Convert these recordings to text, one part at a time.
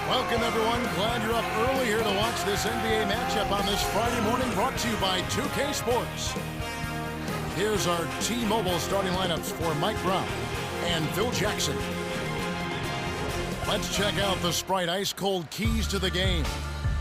Welcome, everyone. Glad you're up early here to watch this NBA matchup on this Friday morning, brought to you by 2K Sports. Here's our T-Mobile starting lineups for Mike Brown and Phil Jackson. Let's check out the Sprite ice-cold keys to the game.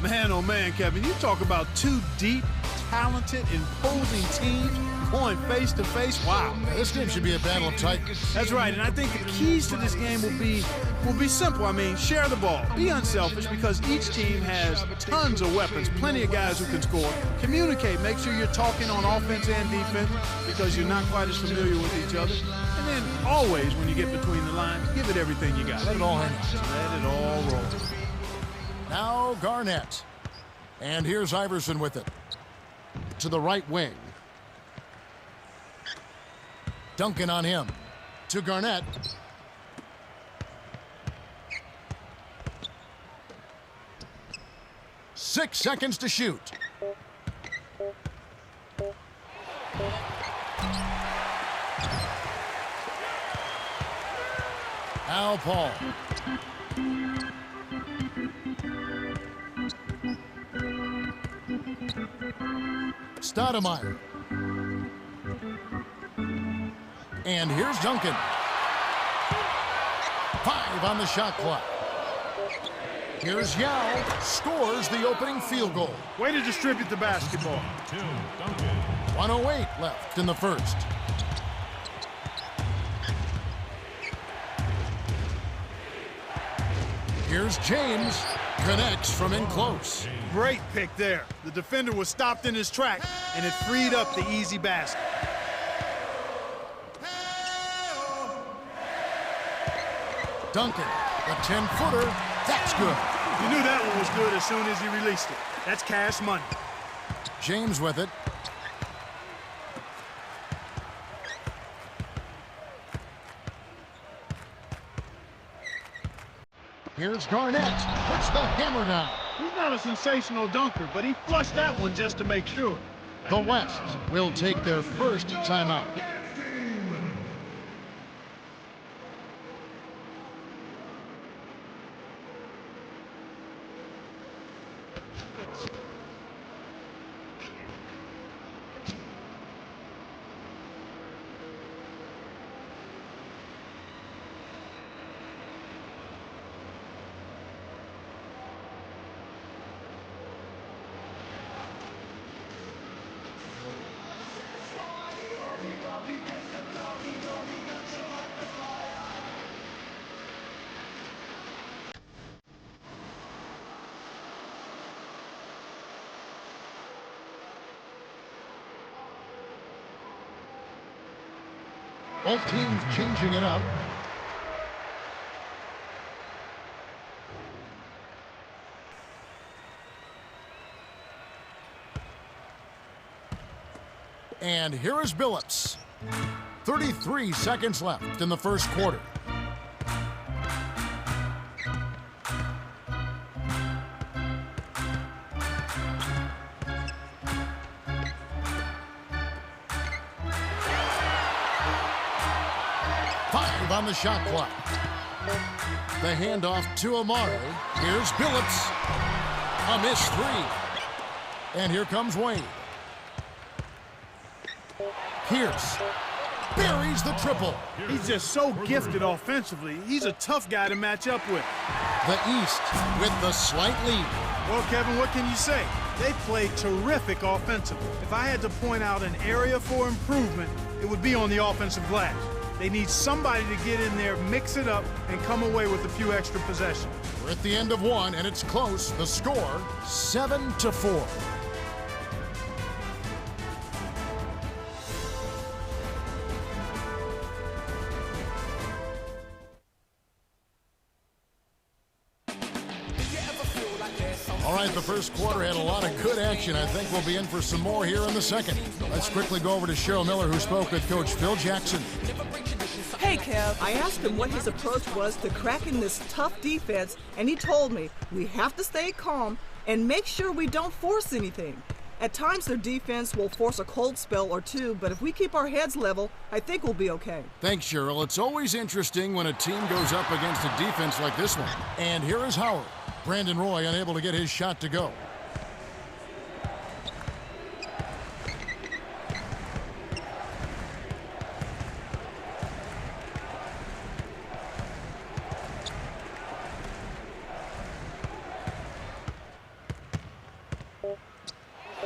Man, oh man, Kevin, you talk about two deep, talented, imposing teams going face-to-face. Wow. This game should be a battle of titans. That's right, and I think the keys to this game will be simple. I mean, share the ball. Be unselfish because each team has tons of weapons, plenty of guys who can score. Communicate. Make sure you're talking on offense and defense because you're not quite as familiar with each other. And then always, when you get between the lines, give it everything you got. Let it all hang out. Let it all roll. Now Garnett. And here's Iverson with it. To the right wing. Duncan on him. To Garnett. 6 seconds to shoot. Now Paul. Stoudemire. And here's Duncan. 5 on the shot clock. Here's Yao, scores the opening field goal. Way to distribute the basketball. 1:08 left in the first. Here's James, connects from in close. Great pick there. The defender was stopped in his track, and it freed up the easy basket. Duncan, the 10-footer, that's good. You knew that one was good as soon as he released it. That's cash money. James with it. Here's Garnett, puts the hammer down. He's not a sensational dunker, but he flushed that one just to make sure. The West will take their first timeout. Both teams changing it up. And here is Billups. 33 seconds left in the first quarter. On the shot clock. The handoff to Amare. Here's Billups. A missed three. And here comes Wade. Pierce buries the triple. He's just so gifted offensively. He's a tough guy to match up with. The East with the slight lead. Well, Kevin, what can you say? They played terrific offensively. If I had to point out an area for improvement, it would be on the offensive glass. They need somebody to get in there, mix it up, and come away with a few extra possessions. We're at the end of one, and it's close. The score, 7-4. All right, the first quarter had a lot of good action. I think we'll be in for some more here in the second. Let's quickly go over to Cheryl Miller, who spoke with Coach Phil Jackson. Hey, Kev, I asked him what his approach was to cracking this tough defense, and he told me we have to stay calm and make sure we don't force anything. At times, their defense will force a cold spell or two, but if we keep our heads level, I think we'll be okay. Thanks, Cheryl. It's always interesting when a team goes up against a defense like this one. And here is Howard. Brandon Roy unable to get his shot to go.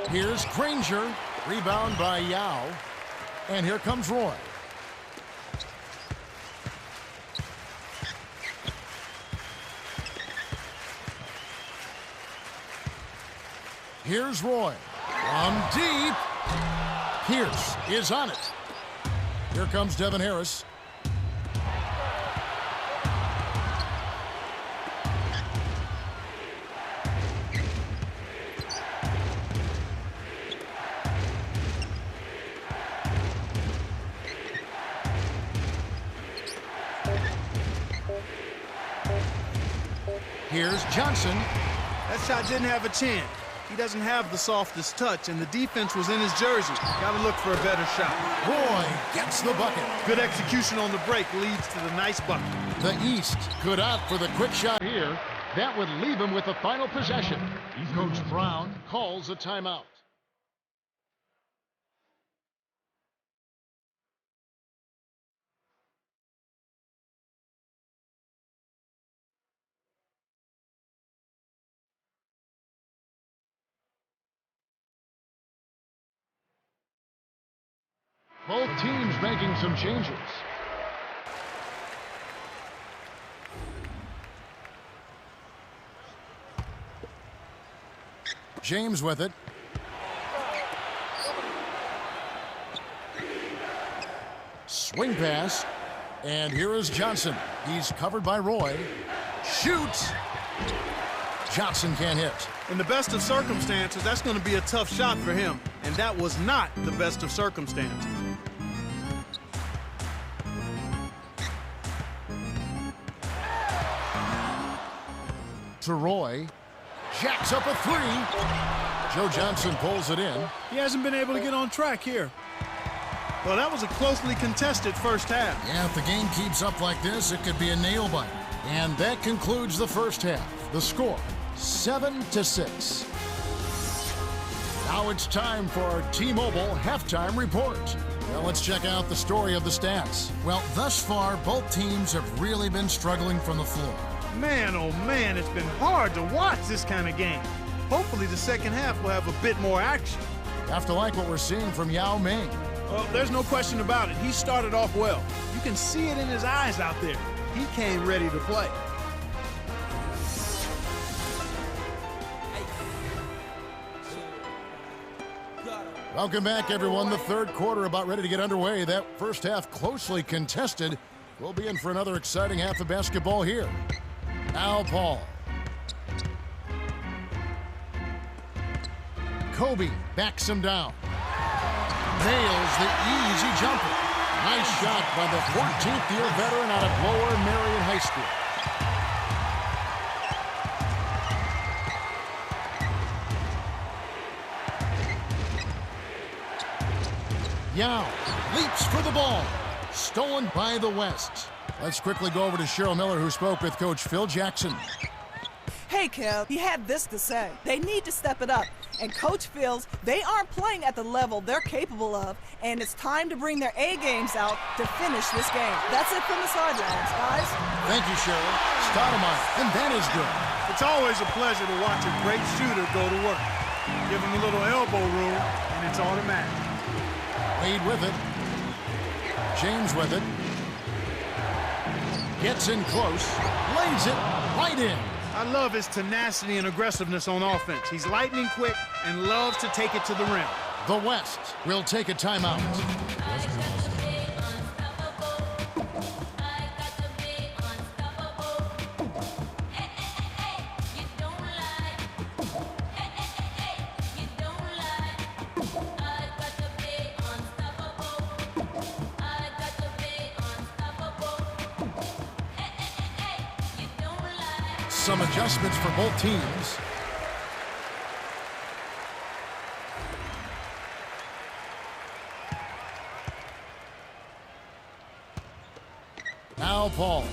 Here's Granger. Rebound by Yao. And here comes Roy. Here's Roy. From deep. Pierce is on it. Here comes Devin Harris. Here's Johnson. That shot didn't have a chance. He doesn't have the softest touch, and the defense was in his jersey. Got to look for a better shot. Roy gets the bucket. Good execution on the break leads to the nice bucket. The East could opt for the quick shot here. That would leave him with the final possession. Coach Brown calls a timeout. Both teams making some changes. James with it. Swing pass. And here is Johnson. He's covered by Roy. Shoots. Johnson can't hit. In the best of circumstances, that's going to be a tough shot for him. And that was not the best of circumstances. To Roy. Jacks up a three. Joe Johnson pulls it in. He hasn't been able to get on track here. Well, that was a closely contested first half. Yeah, if the game keeps up like this, it could be a nail-biter. And that concludes the first half. The score, 7-6. Now it's time for our T-Mobile halftime report. Well, let's check out the story of the stats. Well, thus far, both teams have really been struggling from the floor. Man, oh man, it's been hard to watch this kind of game. Hopefully the second half will have a bit more action. Have to like what we're seeing from Yao Ming. Well, there's no question about it. He started off well. You can see it in his eyes out there. He came ready to play. Welcome back, everyone. The third quarter about ready to get underway. That first half closely contested. We'll be in for another exciting half of basketball here. Now Paul. Kobe backs him down. Nails the easy jumper. Nice shot by the 14th-year veteran out of Lower Marion High School. Yao leaps for the ball. Stolen by the West. Let's quickly go over to Cheryl Miller, who spoke with Coach Phil Jackson. Hey, Kev, he had this to say. They need to step it up. And Coach feels they aren't playing at the level they're capable of, and it's time to bring their A games out to finish this game. That's it from the sidelines, guys. Thank you, Cheryl. Stoudemire, and that is good. It's always a pleasure to watch a great shooter go to work. Give him a little elbow room, and it's automatic. Wade with it. James with it. Gets in close. Lays it right in. I love his tenacity and aggressiveness on offense. He's lightning quick and loves to take it to the rim. The West will take a timeout. Some adjustments for both teams. Now Paul.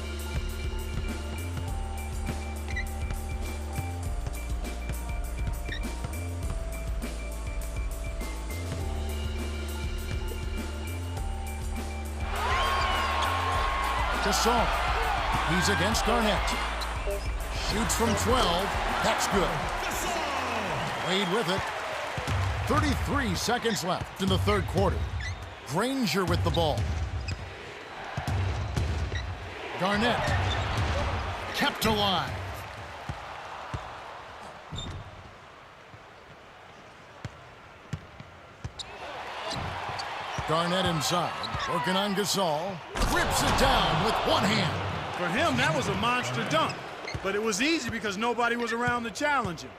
Gasol. He's against Garnett. Shoots from 12. That's good. Wade with it. 33 seconds left in the third quarter. Granger with the ball. Garnett. Kept alive. Garnett inside, working on Gasol. Rips it down with one hand. For him, that was a monster dunk. But it was easy because nobody was around to challenge him.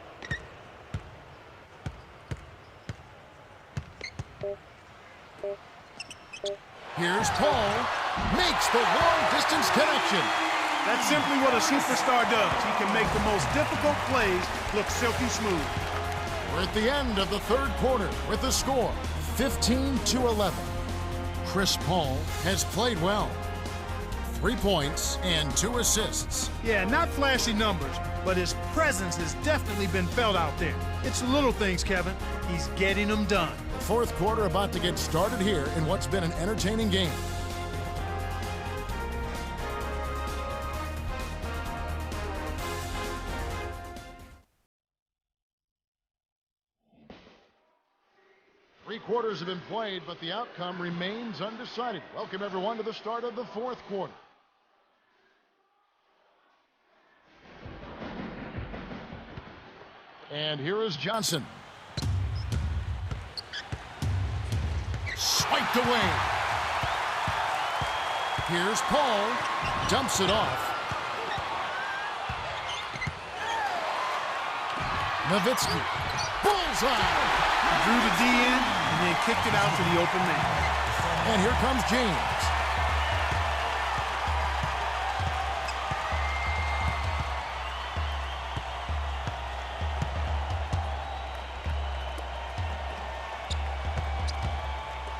Here's Paul. Makes the long-distance connection. That's simply what a superstar does. He can make the most difficult plays look silky smooth. We're at the end of the third quarter with the score 15-11. Chris Paul has played well. 3 points and 2 assists. Yeah, not flashy numbers, but his presence has definitely been felt out there. It's the little things, Kevin. He's getting them done. The fourth quarter about to get started here in what's been an entertaining game. Three quarters have been played, but the outcome remains undecided. Welcome, everyone, to the start of the fourth quarter. And here is Johnson. Swiped away. Here's Paul. Dumps it off. Nowitzki. Bullseye. Drew the D in and then kicked it out to the open man. And here comes James.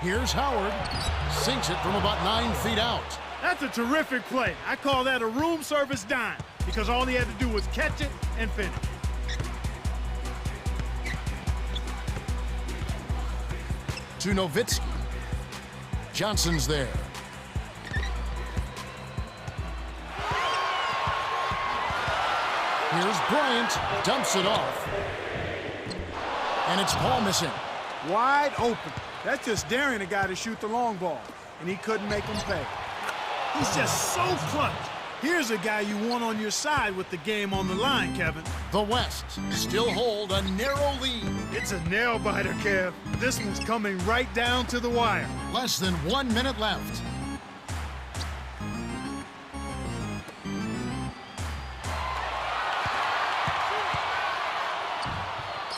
Here's Howard. Sinks it from about 9 feet out. That's a terrific play. I call that a room service dime because all he had to do was catch it and finish. To Nowitzki. Johnson's there. Here's Bryant. Dumps it off. And it's Paul missing. Wide open. That's just daring a guy to shoot the long ball, and he couldn't make him pay. He's just so clutch. Here's a guy you want on your side with the game on the line, Kevin. The West still hold a narrow lead. It's a nail-biter, Kev. This one's coming right down to the wire. Less than 1 minute left.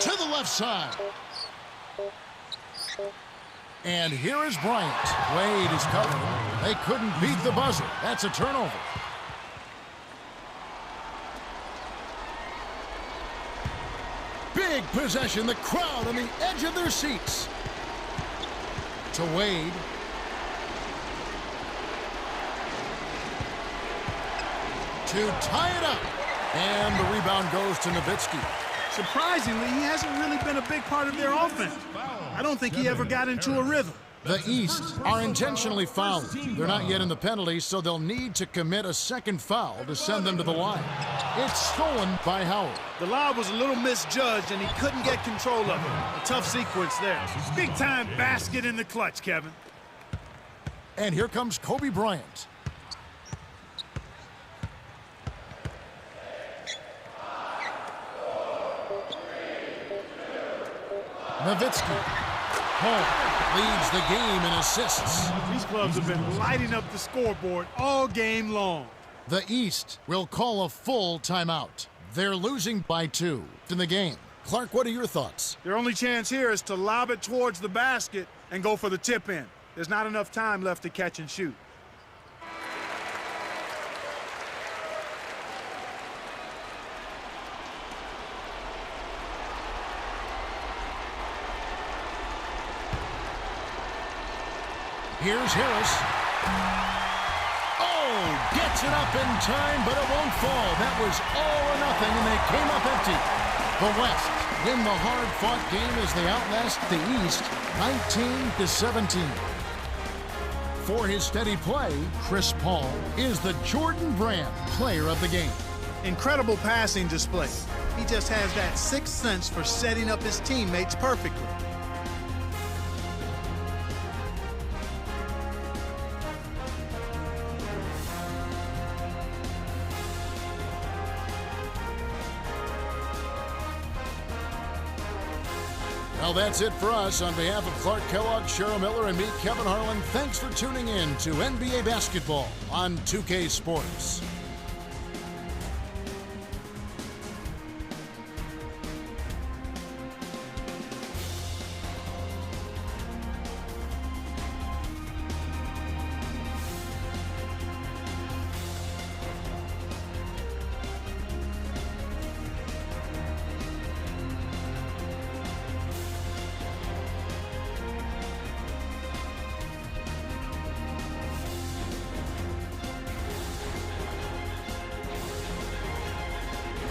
To the left side. And here is Bryant. Wade is covering. They couldn't beat the buzzer. That's a turnover. Big possession. The crowd on the edge of their seats. To Wade. To tie it up. And the rebound goes to Nowitzki. Surprisingly, he hasn't really been a big part of their offense. I don't think he ever got into a rhythm. The East are intentionally fouling. They're not yet in the penalties, so they'll need to commit a second foul to send them to the line. It's stolen by Howard. The lob was a little misjudged, and he couldn't get control of it. A tough sequence there. Big-time basket in the clutch, Kevin. And here comes Kobe Bryant. Nowitzki. Paul leads the game in assists. These clubs have been lighting up the scoreboard all game long. The East will call a full timeout. They're losing by 2 in the game. Clark, what are your thoughts? Their only chance here is to lob it towards the basket and go for the tip in. There's not enough time left to catch and shoot. Here's Harris. Oh, gets it up in time, but it won't fall. That was all or nothing, and they came up empty. The West win the hard-fought game as they outlast the East 19-17. For his steady play, Chris Paul is the Jordan Brand Player of the Game. Incredible passing display. He just has that sixth sense for setting up his teammates perfectly. Well, that's it for us. On behalf of Clark Kellogg, Cheryl Miller, and me, Kevin Harlan, thanks for tuning in to NBA Basketball on 2K Sports.